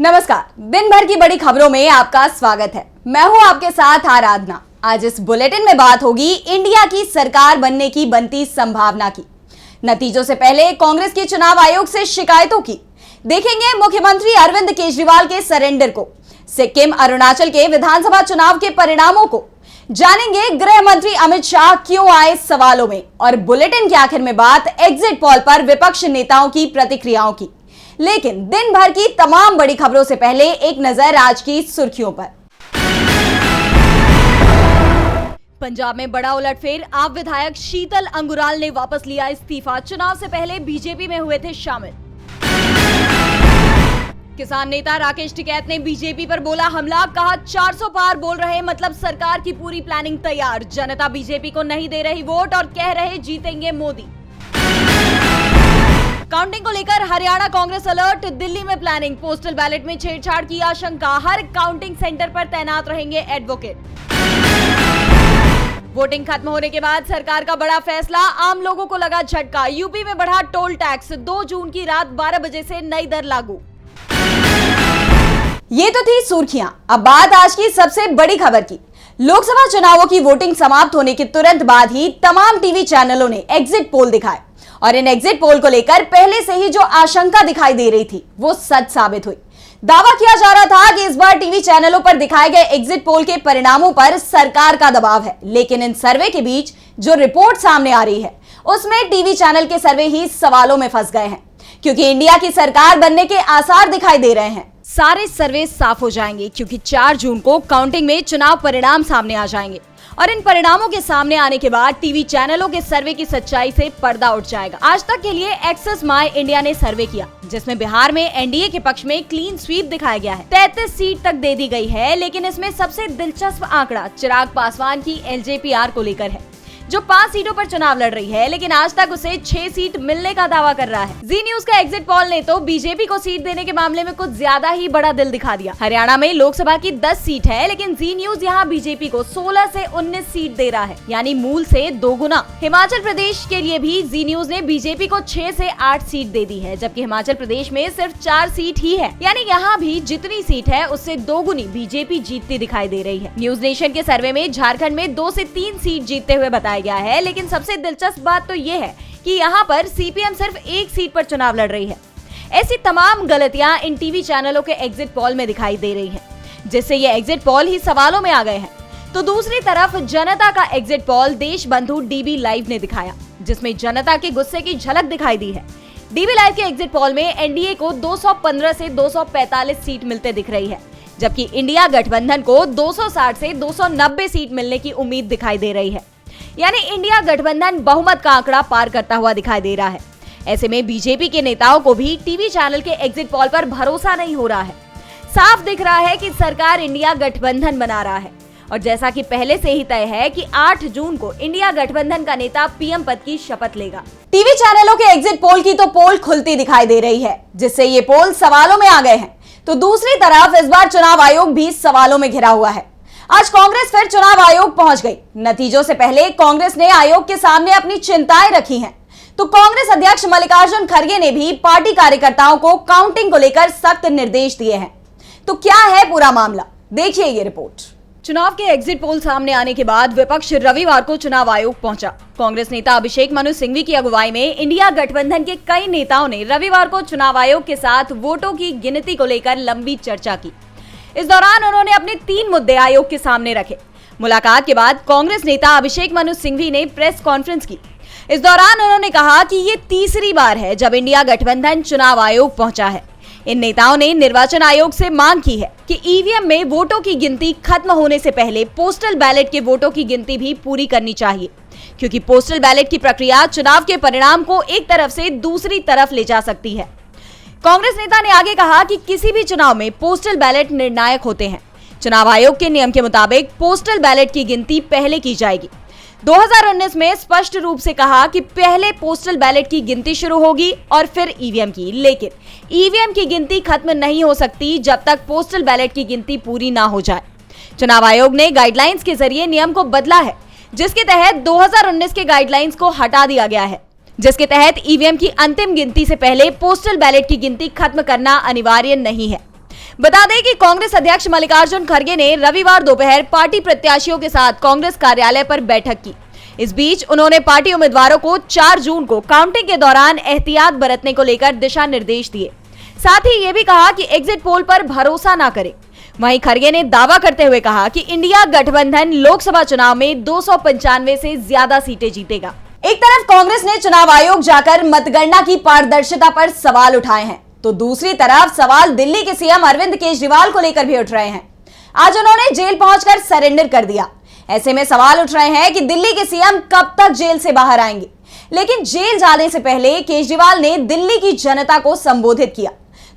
नमस्कार, दिन भर की बड़ी खबरों में आपका स्वागत है। मैं हूं आपके साथ आराधना। आज इस बुलेटिन में बात होगी इंडिया की सरकार बनने की बनती संभावना की, नतीजों से पहले कांग्रेस की चुनाव आयोग से शिकायतों की, देखेंगे मुख्यमंत्री अरविंद केजरीवाल के सरेंडर को, सिक्किम अरुणाचल के विधानसभा चुनाव के परिणामों को, जानेंगे गृह मंत्री अमित शाह क्यों आए सवालों में, और बुलेटिन के आखिर में बात एग्जिट पोल पर विपक्ष नेताओं की प्रतिक्रियाओं की। लेकिन दिन भर की तमाम बड़ी खबरों से पहले एक नजर आज की सुर्खियों पर। पंजाब में बड़ा उलटफेर, आप विधायक शीतल अंगुराल ने वापस लिया इस्तीफा, चुनाव से पहले बीजेपी में हुए थे शामिल। किसान नेता राकेश टिकैत ने बीजेपी पर बोला हमला, कहा 400 पार बोल रहे मतलब सरकार की पूरी प्लानिंग तैयार, जनता बीजेपी को नहीं दे रही वोट और कह रहे जीतेंगे मोदी। काउंटिंग को लेकर हरियाणा कांग्रेस अलर्ट, दिल्ली में प्लानिंग, पोस्टल बैलेट में छेड़छाड़ की आशंका, हर काउंटिंग सेंटर पर तैनात रहेंगे एडवोकेट। वोटिंग खत्म होने के बाद सरकार का बड़ा फैसला, आम लोगों को लगा झटका, यूपी में बढ़ा टोल टैक्स, 2 जून की रात 12 बजे से नई दर लागू। ये तो थी सुर्खियां, अब बात आज की सबसे बड़ी खबर की। लोकसभा चुनावों की वोटिंग समाप्त होने के तुरंत बाद ही तमाम टीवी चैनलों ने एग्जिट पोल दिखाए और इन एग्जिट पोल को लेकर पहले से ही जो आशंका दिखाई दे रही थी वो सच साबित हुई। दावा किया जा रहा था कि इस बार टीवी चैनलों पर दिखाए गए एग्जिट पोल के परिणामों पर सरकार का दबाव है, लेकिन इन सर्वे के बीच जो रिपोर्ट सामने आ रही है उसमें टीवी चैनल के सर्वे ही सवालों में फंस गए हैं, क्योंकि इंडिया की सरकार बनने के आसार दिखाई दे रहे हैं। सारे सर्वे साफ हो जाएंगे क्योंकि 4 जून को काउंटिंग में चुनाव परिणाम सामने आ जाएंगे और इन परिणामों के सामने आने के बाद टीवी चैनलों के सर्वे की सच्चाई से पर्दा उठ जाएगा। आज तक के लिए एक्सेस माय इंडिया ने सर्वे किया, जिसमें बिहार में एनडीए के पक्ष में क्लीन स्वीप दिखाया गया है, 33 सीट तक दे दी गई है। लेकिन इसमें सबसे दिलचस्प आंकड़ा चिराग पासवान की एलजेपीआर को लेकर है, जो 5 सीटों पर चुनाव लड़ रही है, लेकिन आज तक उसे 6 सीट मिलने का दावा कर रहा है। जी न्यूज का एग्जिट पोल ने तो बीजेपी को सीट देने के मामले में कुछ ज्यादा ही बड़ा दिल दिखा दिया। हरियाणा में लोकसभा की 10 सीट है, लेकिन जी न्यूज यहाँ बीजेपी को 16 से 19 सीट दे रहा है, यानी मूल से 2 गुना। हिमाचल प्रदेश के लिए भी जी न्यूज ने बीजेपी को 6 से 8 सीट दे दी है, जबकि हिमाचल प्रदेश में सिर्फ 4 सीट ही है, यानी यहाँ भी जितनी सीट है उससे 2 गुनी बीजेपी जीतती दिखाई दे रही है। न्यूज नेशन के सर्वे में झारखंड में 2 से 3 सीट जीतते हुए बताया गया है, लेकिन सबसे दिलचस्प बात तो ये है कि यहाँ पर सीपीएम सिर्फ 1 सीट पर चुनाव लड़ रही है। ऐसी तमाम गलतियां इन टीवी चैनलों के एग्जिट पोल में दिखाई दे रही हैं, जिससे ये एग्जिट पोल ही सवालों में आ गए हैं। तो दूसरी तरफ जनता का एग्जिट पोल देश बंधु डीबी लाइव ने दिखाया, जिसमें जनता के गुस्से की झलक दिखाई दी है। डीबी लाइव के एग्जिट पोल में एनडीए को 215 से 245 सीट मिलते दिख रही है, जबकि इंडिया गठबंधन को 260 से 290 सीट मिलने की उम्मीद दिखाई दे रही है, यानी इंडिया गठबंधन बहुमत का आंकड़ा पार करता हुआ दिखाई दे रहा है। ऐसे में बीजेपी के नेताओं को भी टीवी चैनल के एग्जिट पोल पर भरोसा नहीं हो रहा है। साफ दिख रहा है कि सरकार इंडिया गठबंधन बना रहा है, और जैसा कि पहले से ही तय है कि 8 जून को इंडिया गठबंधन का नेता पीएम पद की शपथ लेगा। टीवी चैनलों के एग्जिट पोल की तो पोल खुलती दिखाई दे रही है, जिससे ये पोल सवालों में आ गए हैं। तो दूसरी तरफ इस बार चुनाव आयोग भी सवालों में घिरा हुआ है। आज कांग्रेस फिर चुनाव आयोग पहुंच गई। नतीजों से पहले कांग्रेस ने आयोग के सामने अपनी चिंताएं रखी हैं। तो कांग्रेस अध्यक्ष मल्लिकार्जुन खड़गे ने भी पार्टी कार्यकर्ताओं को काउंटिंग को लेकर सख्त निर्देश दिए हैं। तो क्या है पूरा मामला, देखिए ये रिपोर्ट। चुनाव के एग्जिट पोल सामने आने के बाद विपक्ष रविवार को चुनाव आयोग पहुंचा। कांग्रेस नेता अभिषेक मनु सिंघवी की अगुवाई में इंडिया गठबंधन के कई नेताओं ने रविवार को चुनाव आयोग के साथ वोटों की गिनती को लेकर लंबी चर्चा की। इस दौरान उन्होंने अपने 3 मुद्दे आयोग के सामने रखे। मुलाकात के बाद कांग्रेस नेता अभिषेक मनु सिंघवी ने प्रेस कॉन्फ्रेंस की। इस दौरान उन्होंने कहा कि ये तीसरी बार है जब इंडिया गठबंधन चुनाव आयोग पहुंचा है। इन नेताओं ने निर्वाचन आयोग से मांग की है कि ईवीएम में वोटों की गिनती खत्म होने से पहले पोस्टल बैलेट के वोटों की गिनती भी पूरी करनी चाहिए, क्योंकि पोस्टल बैलेट की प्रक्रिया चुनाव के परिणाम को एक तरफ से दूसरी तरफ ले जा सकती है। कांग्रेस नेता ने आगे कहा कि किसी भी चुनाव में पोस्टल बैलेट निर्णायक होते हैं। चुनाव आयोग के नियम के मुताबिक पोस्टल बैलेट की गिनती पहले की जाएगी। 2019 में स्पष्ट रूप से कहा कि पहले पोस्टल बैलेट की गिनती शुरू होगी और फिर ईवीएम की, लेकिन ईवीएम की गिनती खत्म नहीं हो सकती जब तक पोस्टल बैलेट की गिनती पूरी ना हो जाए। चुनाव आयोग ने गाइडलाइंस के जरिए नियम को बदला है, जिसके तहत 2019 के गाइडलाइंस को हटा दिया गया है, जिसके तहत ईवीएम की अंतिम गिनती से पहले पोस्टल बैलेट की गिनती खत्म करना अनिवार्य नहीं है। बता दें कि कांग्रेस अध्यक्ष मल्लिकार्जुन खड़गे ने रविवार दोपहर पार्टी प्रत्याशियों के साथ कांग्रेस कार्यालय पर बैठक की। इस बीच उन्होंने पार्टी उम्मीदवारों को 4 जून को काउंटिंग के दौरान एहतियात बरतने को लेकर दिशा निर्देश दिए। साथ ही ये भी कहा कि एग्जिट पोल पर भरोसा न करें। वहीं खड़गे ने दावा करते हुए कहा कि इंडिया गठबंधन लोकसभा चुनाव में 295 से ज्यादा सीटें जीतेगा। एक तरफ कांग्रेस ने चुनाव आयोग जाकर मतगणना की पारदर्शिता पर सवाल उठाए हैं, तो दूसरी तरफ सवाल दिल्ली के सीएम अरविंद केजरीवाल को लेकर भी उठ रहे हैं। आज उन्होंने जेल पहुंचकर सरेंडर कर दिया। ऐसे में सवाल उठ रहे हैं कि दिल्ली के सीएम कब तक जेल से बाहर आएंगे। लेकिन जेल जाने से पहले केजरीवाल ने दिल्ली की जनता को संबोधित किया।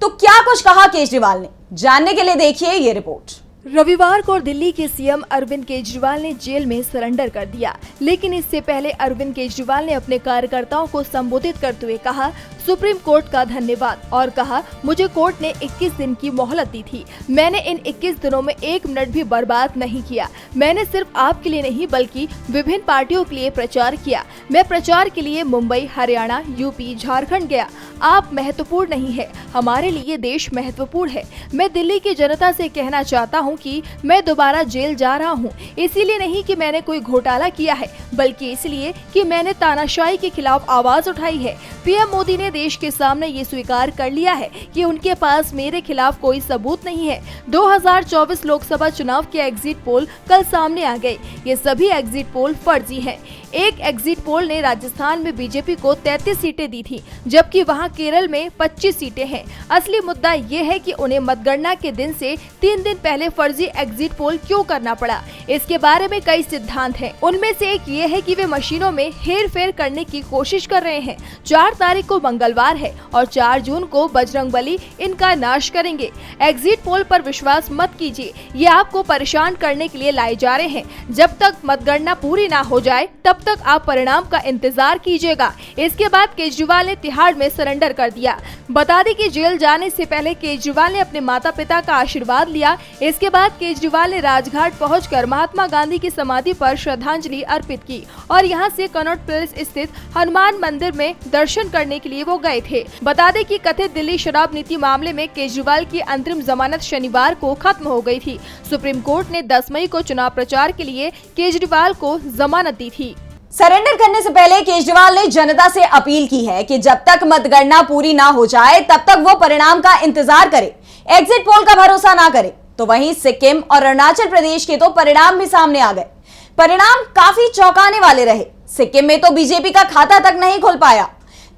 तो क्या कुछ कहा केजरीवाल ने, जानने के लिए देखिए ये रिपोर्ट। रविवार को दिल्ली के सीएम अरविंद केजरीवाल ने जेल में सरेंडर कर दिया, लेकिन इससे पहले अरविंद केजरीवाल ने अपने कार्यकर्ताओं को संबोधित करते हुए कहा, सुप्रीम कोर्ट का धन्यवाद, और कहा, मुझे कोर्ट ने 21 दिन की मोहलत दी थी। मैंने इन 21 दिनों में 1 मिनट भी बर्बाद नहीं किया। मैंने सिर्फ आपके लिए नहीं बल्कि विभिन्न पार्टियों के लिए प्रचार किया। मैं प्रचार के लिए मुंबई, हरियाणा, यूपी, झारखंड गया। आप महत्वपूर्ण नहीं है, हमारे लिए देश महत्वपूर्ण है। मैं दिल्ली की जनता से कहना चाहता हूं कि मैं दोबारा जेल जा रहा हूं, इसीलिए नहीं कि मैंने कोई घोटाला किया है, बल्कि इसलिए कि मैंने तानाशाही के खिलाफ आवाज उठाई है। पीएम मोदी ने देश के सामने ये स्वीकार कर लिया है कि उनके पास मेरे खिलाफ कोई सबूत नहीं है। 2024 लोकसभा चुनाव के एग्जिट पोल कल सामने आ गए। ये सभी एग्जिट पोल फर्जी हैं। एक एग्जिट पोल ने राजस्थान में बीजेपी को 33 सीटें दी थी, जबकि वहां केरल में 25 सीटें हैं। असली मुद्दा ये है कि उन्हें मतगणना के दिन से 3 दिन पहले फर्जी एग्जिट पोल क्यों करना पड़ा। इसके बारे में कई सिद्धांत हैं। उनमें से एक ये है कि वे मशीनों में हेरफेर करने की कोशिश कर रहे हैं। 4 तारीख को मंगलवार है और 4 जून को बजरंगबली इनका नाश करेंगे। एग्जिट पोल पर विश्वास मत कीजिए, ये आपको परेशान करने के लिए लाए जा रहे हैं। जब तक मतगणना पूरी ना हो जाए तब तक आप परिणाम का इंतजार कीजिएगा। इसके बाद केजरीवाल ने तिहाड़ में सरेंडर कर दिया। बता दें कि जेल जाने से पहले केजरीवाल ने अपने माता पिता का आशीर्वाद लिया। इसके बाद केजरीवाल ने राजघाट पहुंचकर महात्मा गांधी की समाधि पर श्रद्धांजलि अर्पित की और यहां से कनॉट प्लेस स्थित हनुमान मंदिर में दर्शन करने के लिए वो गए थे। बता दें कि कथित दिल्ली शराब नीति मामले में केजरीवाल की अंतरिम जमानत शनिवार को खत्म हो गई थी। सुप्रीम कोर्ट ने 10 मई को चुनाव प्रचार के लिए केजरीवाल को जमानत दी थी। सरेंडर करने से पहले केजरीवाल ने जनता से अपील की है कि जब तक मतगणना पूरी ना हो जाए तब तक वो परिणाम का इंतजार करे, एग्जिट पोल का भरोसा ना करे। तो वहीं सिक्किम और अरुणाचल प्रदेश के तो परिणाम भी सामने आ गए। परिणाम काफी चौंकाने वाले रहे। सिक्किम में तो बीजेपी का खाता तक नहीं खुल पाया।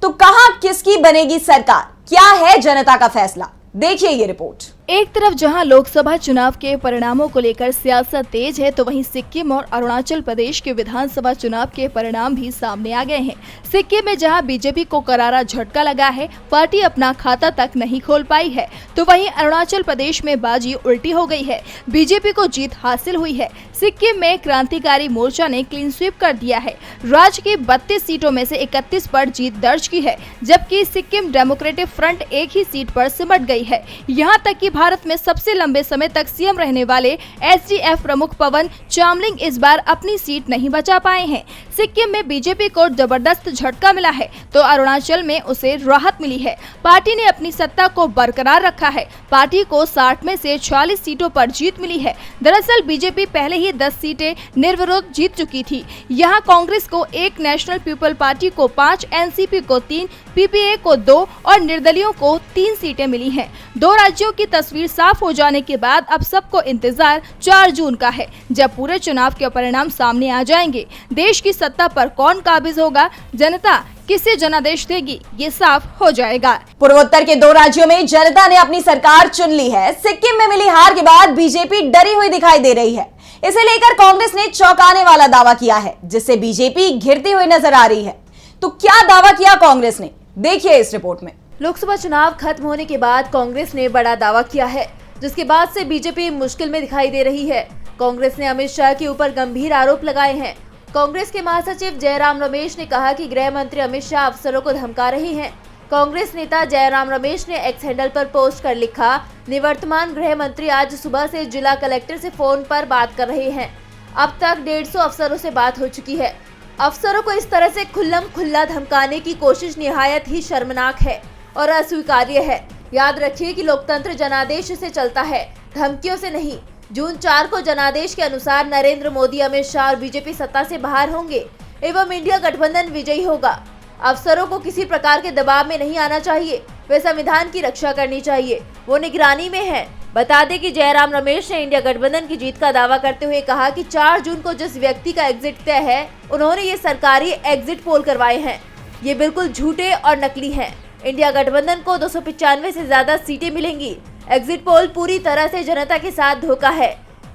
तो कहां किसकी बनेगी सरकार, क्या है जनता का फैसला, देखिए ये रिपोर्ट। एक तरफ जहां लोकसभा चुनाव के परिणामों को लेकर सियासत तेज है, तो वहीं सिक्किम और अरुणाचल प्रदेश के विधानसभा चुनाव के परिणाम भी सामने आ गए हैं। सिक्किम में जहां बीजेपी को करारा झटका लगा है, पार्टी अपना खाता तक नहीं खोल पाई है, तो वहीं अरुणाचल प्रदेश में बाजी उल्टी हो गई है। बीजेपी को जीत हासिल हुई है। सिक्किम में क्रांतिकारी मोर्चा ने क्लीन स्वीप कर दिया है। राज्य की 32 सीटों में से 31 पर जीत दर्ज की है, जबकि सिक्किम डेमोक्रेटिक फ्रंट एक ही सीट पर सिमट गई है। यहाँ तक कि भारत में सबसे लंबे समय तक सीएम रहने वाले एसडीएफ प्रमुख पवन चामलिंग इस बार अपनी सीट नहीं बचा पाए हैं। सिक्किम में बीजेपी को जबरदस्त झटका मिला है, तो अरुणाचल में उसे राहत मिली है। पार्टी ने अपनी सत्ता को बरकरार रखा है। पार्टी को 60 में से 46 सीटों पर जीत मिली है। दरअसल बीजेपी पहले ही 10 सीटें निर्विरोध जीत चुकी थी। यहाँ कांग्रेस को 1, नेशनल पीपल पार्टी को 5, एनसीपी को 3, पीपीए को 2 और निर्दलियों को 3 सीटें मिली हैं। 2 राज्यों की तस्वीर साफ हो जाने के बाद अब सबको इंतजार 4 जून का है, जब पूरे चुनाव के परिणाम सामने आ जाएंगे। देश की सत्ता पर कौन काबिज होगा, जनता किसे जनादेश देगी, ये साफ हो जाएगा। पूर्वोत्तर के 2 राज्यों में जनता ने अपनी सरकार चुन ली है। सिक्किम में मिली हार के बाद बीजेपी डरी हुई दिखाई दे रही है। इसे लेकर कांग्रेस ने चौंकाने वाला दावा किया है, जिससे बीजेपी घिरती हुई नजर आ रही है। तो क्या दावा किया कांग्रेस ने, देखिए इस रिपोर्ट में। लोकसभा चुनाव खत्म होने के बाद कांग्रेस ने बड़ा दावा किया है, जिसके बाद से बीजेपी मुश्किल में दिखाई दे रही है। कांग्रेस ने अमित शाह के ऊपर गंभीर आरोप लगाए हैं। कांग्रेस के महासचिव जयराम रमेश ने कहा कि गृह मंत्री अमित शाह अफसरों को धमका रहे हैं। कांग्रेस नेता जयराम रमेश ने एक्स हैंडल पर पोस्ट कर लिखा, निवर्तमान गृह मंत्री आज सुबह से जिला कलेक्टर से फोन पर बात कर रहे हैं। अब तक 150 अफसरों से बात हो चुकी है। अफसरों को इस तरह से खुल्लम खुल्ला धमकाने की कोशिश निहायत ही शर्मनाक है और अस्वीकार्य है। याद रखिए कि लोकतंत्र जनादेश से चलता है, धमकियों से नहीं। जून 4 को जनादेश के अनुसार नरेंद्र मोदी, अमित शाह और बीजेपी सत्ता से बाहर होंगे एवं इंडिया गठबंधन विजयी होगा। अफसरों को किसी प्रकार के दबाव में नहीं आना चाहिए, वे संविधान की रक्षा करनी चाहिए, वो निगरानी में है। बता दें कि जयराम रमेश ने इंडिया गठबंधन की जीत का दावा करते हुए कहा कि 4 जून को जिस व्यक्ति का एग्जिट तय है, उन्होंने ये सरकारी एग्जिट पोल करवाए हैं। ये बिल्कुल झूठे और नकली हैं। इंडिया गठबंधन को 295 से ज्यादा सीटें मिलेंगी। एग्जिट पोल पूरी तरह से जनता के साथ धोखा है।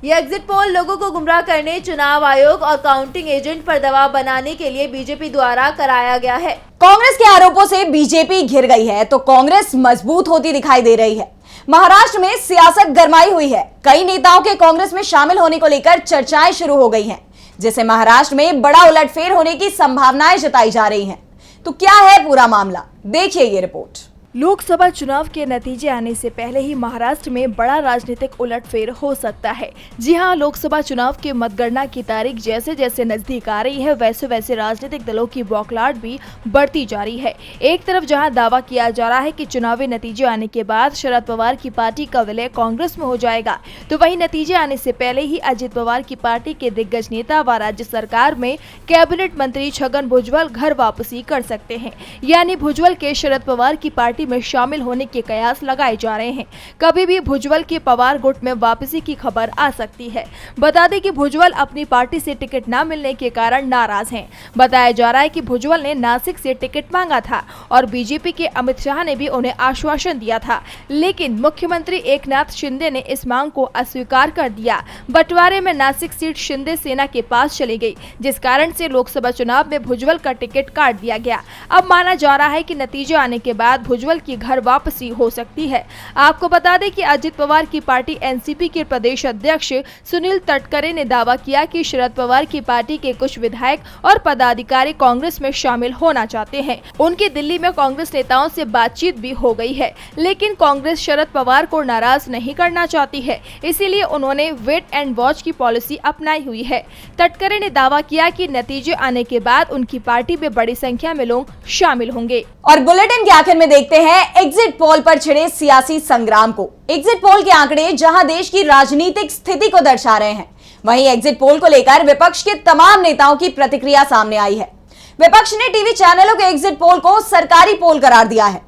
ये एग्जिट पोल लोगों को गुमराह करने, चुनाव आयोग और काउंटिंग एजेंट पर दबाव बनाने के लिए बीजेपी द्वारा कराया गया है। कांग्रेस के आरोपों से बीजेपी घिर गई है तो कांग्रेस मजबूत होती दिखाई दे रही है। महाराष्ट्र में सियासत गरमाई हुई है। कई नेताओं के कांग्रेस में शामिल होने को लेकर चर्चाएं शुरू हो गई हैं, जिससे महाराष्ट्र में बड़ा उलटफेर होने की संभावनाएं जताई जा रही हैं। तो क्या है पूरा मामला, देखिए ये रिपोर्ट। लोकसभा चुनाव के नतीजे आने से पहले ही महाराष्ट्र में बड़ा राजनीतिक उलटफेर हो सकता है। जी हां, लोकसभा चुनाव की मतगणना की तारीख जैसे जैसे नजदीक आ रही है, वैसे वैसे राजनीतिक दलों की बौखलाहट भी बढ़ती जा रही है। एक तरफ जहां दावा किया जा रहा है कि चुनावी नतीजे आने के बाद शरद पवार की पार्टी का विलय कांग्रेस में हो जाएगा, तो वहीं नतीजे आने से पहले ही अजित पवार की पार्टी के दिग्गज नेता व राज्य सरकार में कैबिनेट मंत्री छगन भुजबल घर वापसी कर सकते हैं। यानी भुजबल के शरद पवार की पार्टी में शामिल होने के कयास लगाए जा रहे हैं। कभी भी भुजबल के पवार गुट में वापसी की खबर आ सकती है। बता दें कि भुजबल अपनी पार्टी से टिकट न मिलने के कारण नाराज हैं। बताया जा रहा है कि भुजबल ने नासिक से टिकट मांगा था और बीजेपी के अमित शाह ने भी उन्हें आश्वासन दिया था, लेकिन मुख्यमंत्री एकनाथ शिंदे ने इस मांग को अस्वीकार कर दिया। बंटवारे में नासिक सीट शिंदे सेना के पास चली गई, जिस कारण से लोकसभा चुनाव में भुजबल का टिकट काट दिया गया। अब माना जा रहा है कि नतीजे आने के बाद भुजबल की घर वापसी हो सकती है। आपको बता दें कि अजित पवार की पार्टी एनसीपी के प्रदेश अध्यक्ष सुनील तटकरे ने दावा किया कि शरद पवार की पार्टी के कुछ विधायक और पदाधिकारी कांग्रेस में शामिल होना चाहते हैं। उनकी दिल्ली में कांग्रेस नेताओं से बातचीत भी हो गई है, लेकिन कांग्रेस शरद पवार को नाराज नहीं करना चाहती है, इसीलिए उन्होंने वेट एंड वॉच की पॉलिसी अपनाई हुई है। तटकरे ने दावा किया कि नतीजे आने के बाद उनकी पार्टी में बड़ी संख्या में लोग शामिल होंगे। और बुलेटिन के आखिर में देखते हैं एग्जिट पोल पर छिड़े सियासी संग्राम को। एग्जिट पोल के आंकड़े जहां देश की राजनीतिक स्थिति को दर्शा रहे हैं, वहीं एग्जिट पोल को लेकर विपक्ष के तमाम नेताओं की प्रतिक्रिया सामने आई है। विपक्ष ने टीवी चैनलों के एग्जिट पोल को सरकारी पोल करार दिया है।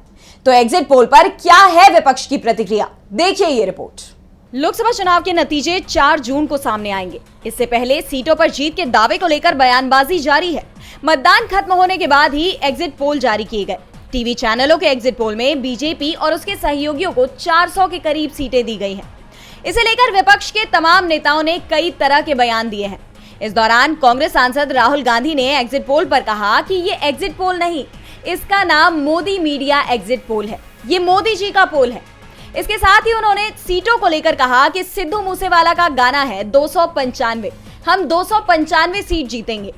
तो एग्जिट पोल पर क्या है विपक्ष की प्रतिक्रिया, देखिए ये रिपोर्ट। लोकसभा चुनाव के नतीजे 4 जून को सामने आएंगे। इससे पहले सीटों पर जीत के दावे को लेकर बयानबाजी जारी है। मतदान खत्म होने के बाद ही एग्जिट पोल जारी किए गए। टीवी चैनलों के एग्जिट पोल में बीजेपी और उसके सहयोगियों को 400 के करीब सीटें दी गई हैं। इसे लेकर विपक्ष के तमाम नेताओं ने कई तरह के बयान दिए हैं। इस दौरान कांग्रेस सांसद राहुल गांधी ने एग्जिट पोल पर कहा कि ये एग्जिट पोल नहीं, इसका नाम मोदी मीडिया एग्जिट पोल है, ये मोदी जी का पोल है। इसके साथ ही उन्होंने सीटों को लेकर कहा कि सिद्धू मूसेवाला का गाना है 295, हम 295 सीट जीतेंगे।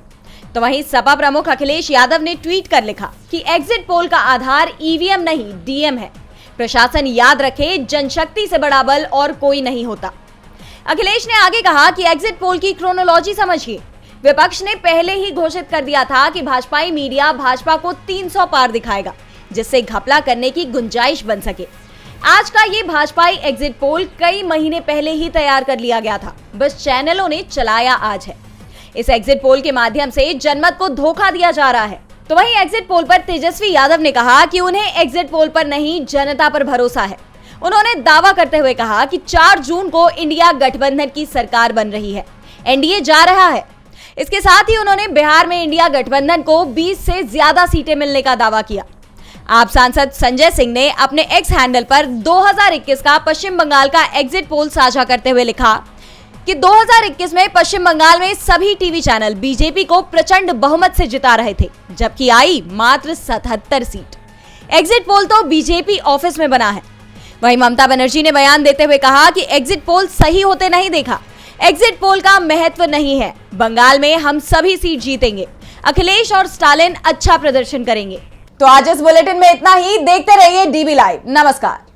तो वहीं सपा प्रमुख अखिलेश यादव ने ट्वीट कर लिखा कि एग्जिट पोल का आधार ईवीएम नहीं डीएम है। प्रशासन याद रखे, जनशक्ति से बड़ा बल और कोई नहीं होता। अखिलेश ने आगे कहा कि एग्जिट पोल की क्रोनोलॉजी समझिए। विपक्ष ने पहले ही घोषित कर दिया था कि भाजपाई मीडिया भाजपा को 300 पार दिखाएगा, जिससे घपला करने की गुंजाइश बन सके। आज का ये भाजपाई एग्जिट पोल कई महीने पहले ही तैयार कर लिया गया था, बस चैनलों ने चलाया आज है। इस एग्जिट पोल के माध्यम से जनमत को धोखा दिया जा रहा है। तो वहीं एग्जिट पोल पर तेजस्वी यादव ने कहा कि उन्हें एग्जिट पोल पर नहीं, जनता पर भरोसा है। उन्होंने दावा करते हुए कहा कि 4 जून को इंडिया गठबंधन की सरकार बन रही है, एनडीए जा रहा है। इसके साथ ही उन्होंने बिहार में इंडिया गठबंधन को 20 से ज्यादा सीटें मिलने का दावा किया। आप सांसद संजय सिंह ने अपने एक्स हैंडल पर 2021 का पश्चिम बंगाल का एग्जिट पोल साझा करते हुए लिखा कि 2021 में पश्चिम बंगाल में सभी टीवी चैनल बीजेपी को प्रचंड बहुमत से जिता रहे थे, जबकि आई मात्र 77 सीट। एग्जिट पोल तो बीजेपी ऑफिस में बना है। वहीं ममता बनर्जी ने बयान देते हुए कहा कि एग्जिट पोल सही होते नहीं देखा, एग्जिट पोल का महत्व नहीं है, बंगाल में हम सभी सीट जीतेंगे, अखिलेश और स्टालिन अच्छा प्रदर्शन करेंगे। तो आज इस बुलेटिन में इतना ही। देखते रहिए डीबी लाइव। नमस्कार।